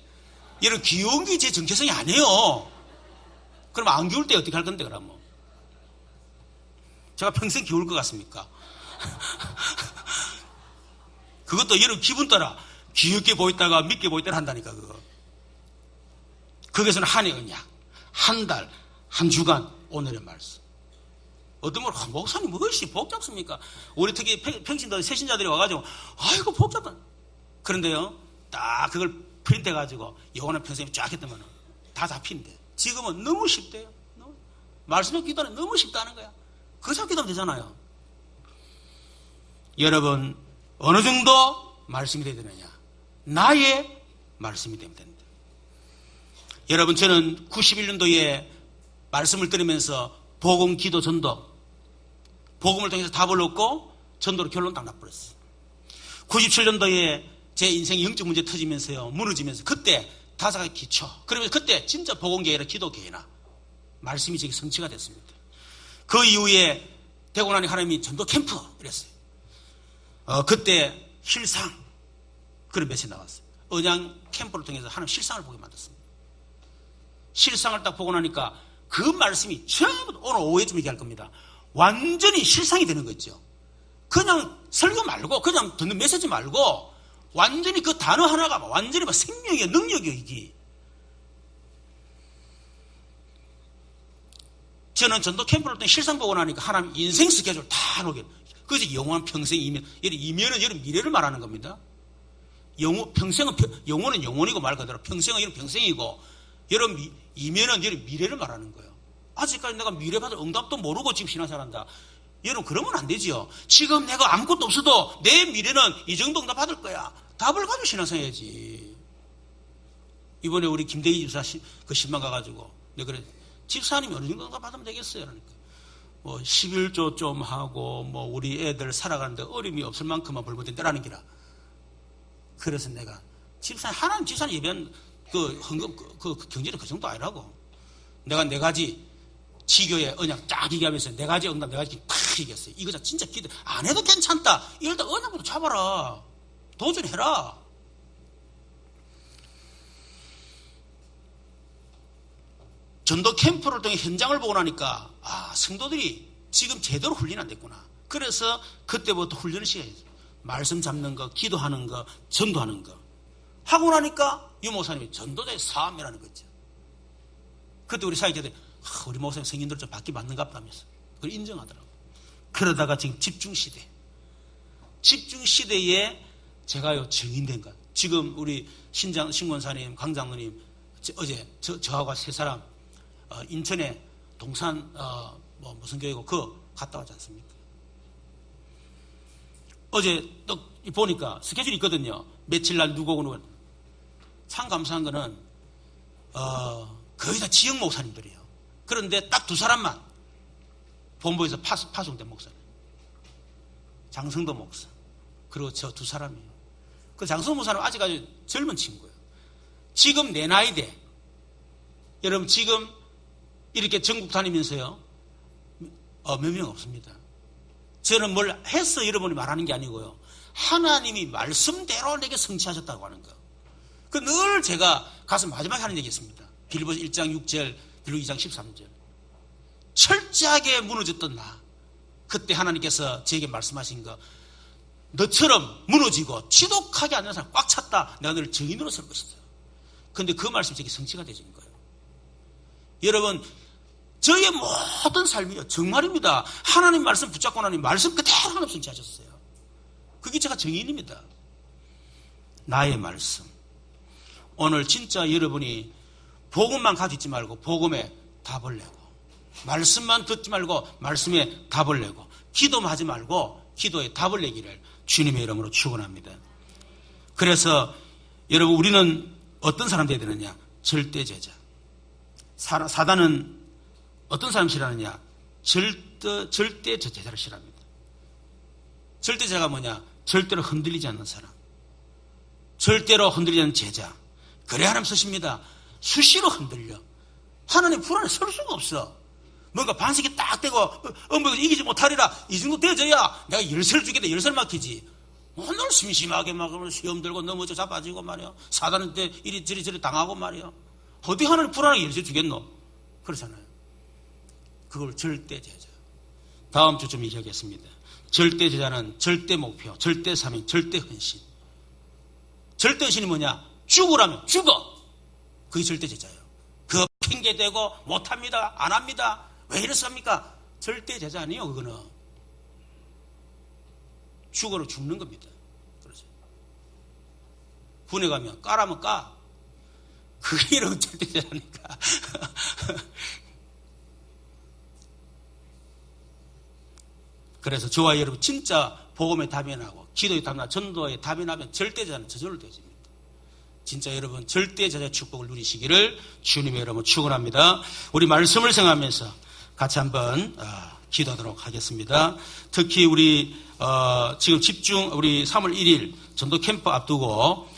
여러분 귀여운 게 제 정체성이 아니에요. 그럼 안 귀울 때 어떻게 할 건데 그러면? 제가 평생 귀울 것 같습니까? 그것도 여러분 기분 따라 귀엽게 보였다가 믿게 보였다가 한다니까, 그거. 거기서는 한 해 언약, 한 달, 한 주간 오늘의 말씀. 어떤 분은 목사님 무엇이 복잡습니까? 우리 특히 평신도 새신자들이 와가지고 아이고 복잡한. 그런데요, 딱 그걸 프린트해가지고 영원한 평생에 쫙 했더만 다 잡힌대. 지금은 너무 쉽대요. 말씀의 기도는 너무 쉽다는 거야. 그거 잡 기도하면 되잖아요. 여러분, 어느 정도 말씀이 되야 되느냐? 나의 말씀이 되면 된다. 여러분, 저는 91년도에 말씀을 들으면서 복음, 기도, 전도, 복음을 통해서 답을 얻고 전도로 결론 딱 나버렸어요. 97년도에 제 인생 영적 문제 터지면서요, 무너지면서 그때 다사가 기초. 그러면서 그때 진짜 복음계회나 기도계회나 말씀이 제게 성취가 됐습니다. 그 이후에 되고 나니 하나님이 전도 캠프 이랬어요. 그때 실상 그런 메시지 나왔어요. 언양 캠프를 통해서 하나님 실상을 보게 만들었습니다. 실상을 딱 보고 나니까 그 말씀이 전부 오늘 오후에쯤 얘기할 겁니다. 완전히 실상이 되는 거죠. 그냥 설교 말고 그냥 듣는 메시지 말고 완전히 그 단어 하나가 완전히 생명이야, 능력이야, 이게. 저는 전도 캠프를 통해 실상 보고 나니까 하나님 인생 스케줄 다 놓게. 그것이 영원 평생 이면. 이면은 여러분 미래를 말하는 겁니다. 평생은, 영원은 영원이고 말 그대로 평생은 여러분 평생이고, 여러분 이면은 여러분 미래를 말하는 거예요. 아직까지 내가 미래 받을 응답도 모르고 지금 신앙생활한다. 여러분 그러면 안 되지요. 지금 내가 아무것도 없어도 내 미래는 이 정도 응답 받을 거야. 답을 가지고 신앙생활해야지. 이번에 우리 김대희 집사 그 신방 가가지고 내가 그래, 집사님이 어느 정도 응답 받으면 되겠어요. 그러니까 뭐 11조 좀 하고 뭐 우리 애들 살아가는데 어려움이 없을 만큼만 벌벌 때라는 기라. 그래서 내가 하나님 집사님 예배한 그 헌금 그 경제는 그 정도 아니라고. 내가 네 가지 지교의 언약 쫙 얘기하면서 네 가지 응답, 네 가지 팍 얘기했어요. 이거 진짜 기대 안 해도 괜찮다. 일단 언약부터 잡아라. 도전해라. 전도 캠프를 통해 현장을 보고 나니까 성도들이 지금 제대로 훈련이 안 됐구나. 그래서 그때부터 훈련을 시작했어요. 말씀 잡는 거, 기도하는 거, 전도하는 거. 하고 나니까 유 목사님이 전도자의 사함이라는 거죠. 그때 우리 사역자들이 우리 목사님 성인들 좀 받기 맞는갑다면서 그걸 인정하더라고요. 그러다가 지금 집중시대. 집중시대에 제가요 증인된 것. 지금 우리 신권사님, 강장로님 어제 저하고 세 사람 인천에 동산 무슨 교회고 그거 갔다 왔지 않습니까? 어제 또 보니까 스케줄이 있거든요. 며칠 날 누구 오고 참 감사한 거는 거의 다 지역 목사님들이에요. 그런데 딱 두 사람만 본부에서 파송된 목사님. 장성도 목사. 그리고 저 두 사람이에요. 그 장성도 목사는 아직 아주 젊은 친구예요. 지금 내 나이대. 여러분 지금 이렇게 전국 다니면서요. 몇 명 없습니다. 저는 뭘 해서 여러분이 말하는 게 아니고요. 하나님이 말씀대로 내게 성취하셨다고 하는 거. 그 늘 제가 가서 마지막에 하는 얘기 있습니다. 빌보서 1장 6절, 빌보서 2장 13절. 철저하게 무너졌던 나. 그때 하나님께서 제게 말씀하신 거. 너처럼 무너지고 지독하게 안 되는 사람 꽉 찼다. 내가 너를 증인으로 설 것이다. 그런데 그 말씀이 제게 성취가 되신 거예요. 여러분, 저의 모든 삶이요. 정말입니다. 하나님 말씀 붙잡고 나니 말씀 그대로 하나님 성취하셨어요. 그게 제가 증인입니다. 나의 말씀. 오늘 진짜 여러분이 복음만 가지고 있지 말고 복음에 답을 내고 말씀만 듣지 말고 말씀에 답을 내고 기도만 하지 말고 기도에 답을 내기를 주님의 이름으로 축원합니다. 그래서 여러분 우리는 어떤 사람 되어야 되느냐? 절대 제자. 사단은 어떤 사람 싫어하느냐? 절대 제자를 싫어합니다. 절대 제자가 뭐냐? 절대로 흔들리지 않는 사람. 절대로 흔들리지 않는 제자. 그래 하나님 쓰십니다. 수시로 흔들려. 하나님 불안에 설 수가 없어. 뭔가 반석이 딱 되고 엄마가 이기지 못하리라. 이 정도 되어져야 내가 열쇠를 주겠다. 열쇠를 막히지. 오늘 심심하게 막 시험 들고 넘어져 자빠지고 말이야. 사단한테 이리저리 당하고 말이야. 어디 하나님 불안하게 열쇠 주겠노? 그렇잖아요. 그걸 절대 제자. 다음 주 좀 얘기하겠습니다. 절대 제자는 절대 목표, 절대 사명, 절대 헌신. 절대 헌신이 뭐냐? 죽으라면 죽어. 그게 절대 제자예요. 그 핑계대고 못합니다, 안 합니다, 왜 이렇습니까? 절대 제자 아니에요. 그거는 죽어로 죽는 겁니다. 그렇죠. 군에 가면 까라면 까. 그게 이런 절대 제자니까. 그래서 저와 여러분 진짜 복음에 답변하고 기도에 답변하고 전도에 답변하면 절대 제자는 저절로 되어집니다. 진짜 여러분 절대 제자의 축복을 누리시기를 주님의 이름으로 축원합니다. 우리 말씀을 생각하면서 같이 한번 기도하도록 하겠습니다. 특히 우리 지금 집중 우리 3월 1일 전도 캠프 앞두고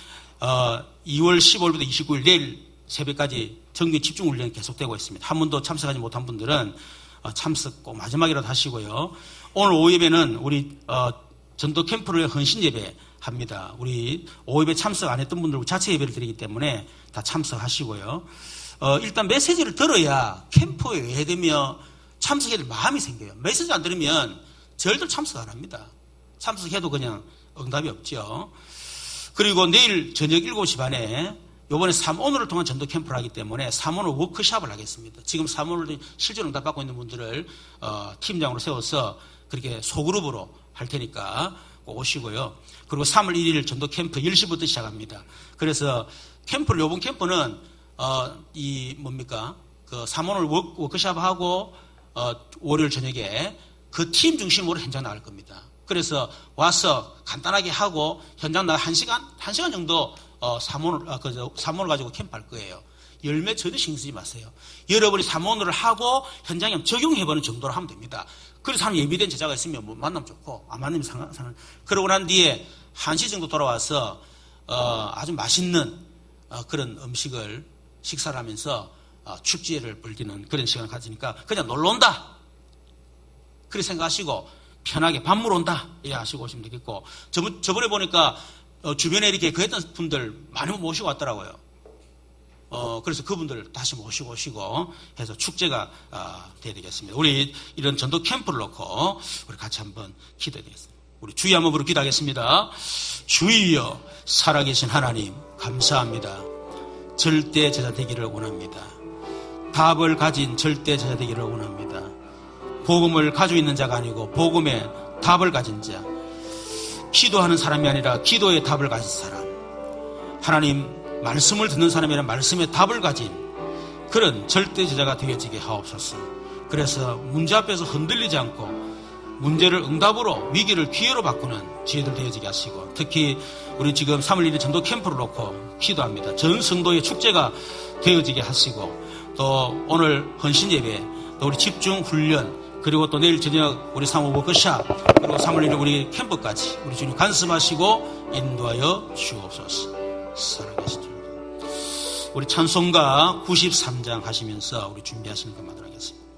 2월 15일부터 29일 내일 새벽까지 정규 집중 훈련이 계속되고 있습니다. 한 번도 참석하지 못한 분들은 참석 꼭 마지막이라도 하시고요. 오늘 오후 예배는 우리 전도 캠프를 헌신 예배 합니다. 우리 오후 예배 참석 안 했던 분들 자체 예배를 드리기 때문에 다 참석하시고요. 일단 메시지를 들어야 캠프에 왜 되며 참석해야 될 마음이 생겨요. 메시지 안 들으면 절대 참석 안 합니다. 참석해도 그냥 응답이 없죠. 그리고 내일 저녁 7시 반에 이번에 3원을 통한 전도 캠프를 하기 때문에 3원을 워크숍을 하겠습니다. 지금 3원을 실전 응답 받고 있는 분들을 팀장으로 세워서 그렇게 소그룹으로 할 테니까 꼭 오시고요. 그리고 3월 1일 전도 캠프 10시부터 시작합니다. 그래서 캠프를, 이번 캠프는 그 3원을 워크숍하고 월요일 저녁에 그 팀 중심으로 현장 나갈 겁니다. 그래서 와서 간단하게 하고 현장 나가 1시간 정도 3원을 가지고 캠프할 거예요. 열매 전혀 신경 쓰지 마세요. 여러분이 3원을 하고 현장에 적용해보는 정도로 하면 됩니다. 그래서 한 예비된 제자가 있으면 뭐 만나면 좋고 안 만나면 상관. 그러고 난 뒤에 1시 정도 돌아와서 아주 맛있는 그런 음식을 식사를 하면서 축제를 벌이는 그런 시간을 가지니까 그냥 놀러 온다 그렇게 생각하시고 편하게 밥 먹으러 온다 이렇게 하시고 오시면 되겠고, 저번에 보니까 주변에 이렇게 그랬던 분들 많이 모시고 왔더라고요. 그래서 그분들 다시 모시고 오시고 해서 축제가 돼야 되겠습니다. 우리 이런 전도 캠프를 놓고 우리 같이 한번 기도해야 되겠습니다. 우리 주의 한번 부르고 기도하겠습니다. 주여 살아계신 하나님 감사합니다. 절대 제자 되기를 원합니다. 답을 가진 절대 제자 되기를 원합니다. 복음을 가지고 있는 자가 아니고 복음의 답을 가진 자, 기도하는 사람이 아니라 기도의 답을 가진 사람, 하나님 말씀을 듣는 사람이 아니라 말씀의 답을 가진 그런 절대 제자가 되어지게 하옵소서. 그래서 문제 앞에서 흔들리지 않고 문제를 응답으로, 위기를 기회로 바꾸는 지혜들 되어지게 하시고, 특히 우리 지금 3월 1일 전도 캠프를 놓고 기도합니다. 전 성도의 축제가 되어지게 하시고, 또 오늘 헌신 예배, 또 우리 집중 훈련, 그리고 또 내일 저녁 우리 3호 워크숍, 그리고 3월 1일 우리 캠프까지 우리 주님 간섭하시고 인도하여 주옵소서. 살아계신 주님, 우리 찬송가 93장 하시면서 우리 준비하시는 것만 하겠습니다.